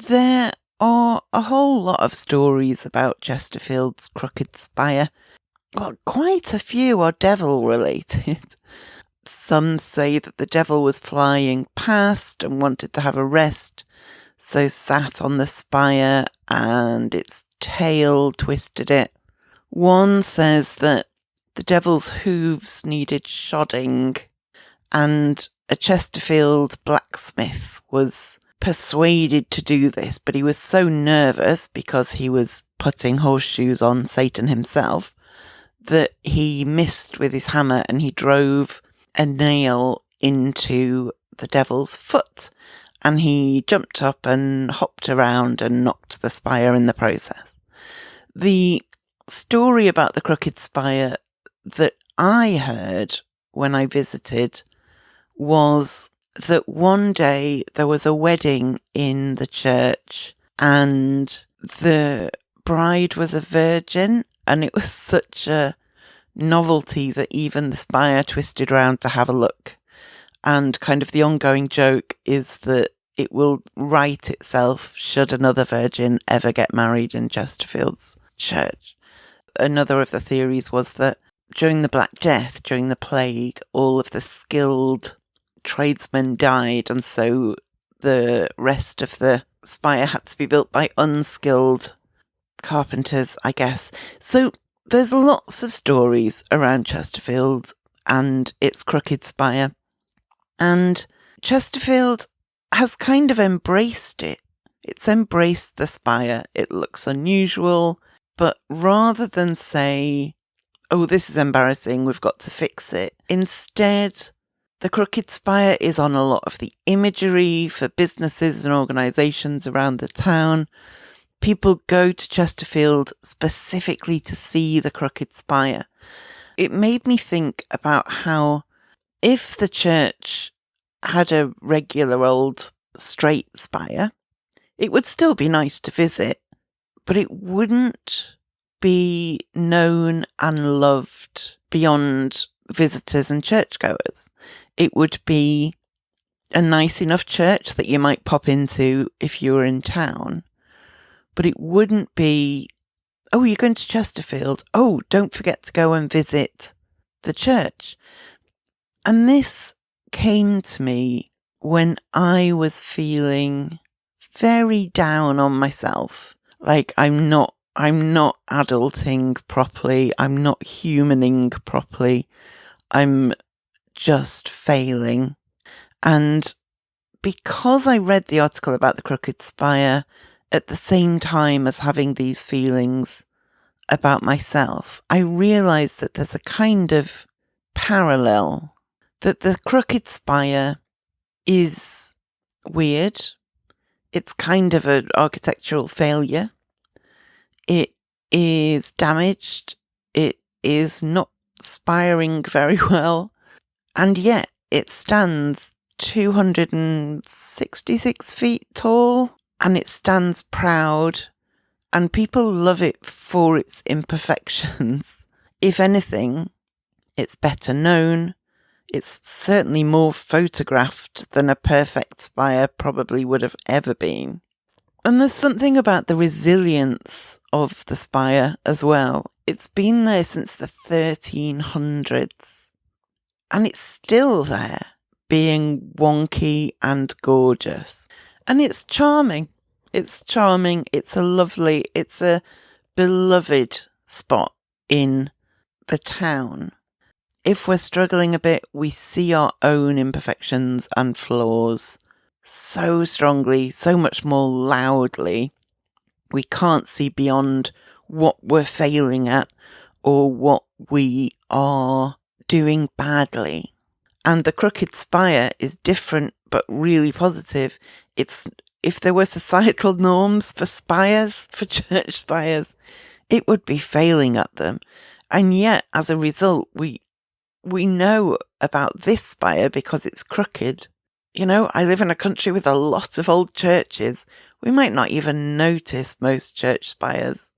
There are a whole lot of stories about Chesterfield's crooked spire. Well, quite a few are devil-related. Some say that the devil was flying past and wanted to have a rest, so sat on the spire and its tail twisted it. One says that the devil's hooves needed shodding, and a Chesterfield blacksmith was persuaded to do this, but he was so nervous because he was putting horseshoes on Satan himself that he missed with his hammer and he drove a nail into the devil's foot, and he jumped up and hopped around and knocked the spire in the process. The story about the crooked spire that I heard when I visited was that one day there was a wedding in the church and the bride was a virgin, and it was such a novelty that even the spire twisted round to have a look. And kind of the ongoing joke is that it will right itself should another virgin ever get married in Chesterfield's church. Another of the theories was that during the Black Death, during the plague, all of the skilled tradesmen died, and so the rest of the spire had to be built by unskilled carpenters, I guess. So there's lots of stories around Chesterfield and its crooked spire. And Chesterfield has kind of embraced it. It's embraced the spire. It looks unusual, but rather than say, oh, this is embarrassing, we've got to fix it, instead, the crooked spire is on a lot of the imagery for businesses and organisations around the town. People go to Chesterfield specifically to see the crooked spire. It made me think about how if the church had a regular old straight spire, it would still be nice to visit, but it wouldn't be known and loved beyond visitors and churchgoers. It would be a nice enough church that you might pop into if you were in town, but it wouldn't be, oh, you're going to Chesterfield, oh, don't forget to go and visit the church. And this came to me when I was feeling very down on myself. Like I'm not adulting properly. I'm not humaning properly. I'm just failing. And because I read the article about the crooked spire at the same time as having these feelings about myself, I realised that there's a kind of parallel, that the crooked spire is weird. It's kind of an architectural failure. It is damaged. It is not spiring very well. And yet it stands 266 feet tall, and it stands proud, and people love it for its imperfections. If anything, it's better known. It's certainly more photographed than a perfect spire probably would have ever been. And there's something about the resilience of the spire as well. It's been there since the 1300s, and it's still there, being wonky and gorgeous. And it's charming. It's charming. It's a beloved spot in the town. If we're struggling a bit, we see our own imperfections and flaws so strongly, so much more loudly. We can't see beyond what we're failing at or what we are doing badly. And the crooked spire is different but really positive. It's, if there were societal norms for spires, for church spires, it would be failing at them. And yet, as a result, we know about this spire because it's crooked. You know, I live in a country with a lot of old churches. We might not even notice most church spires.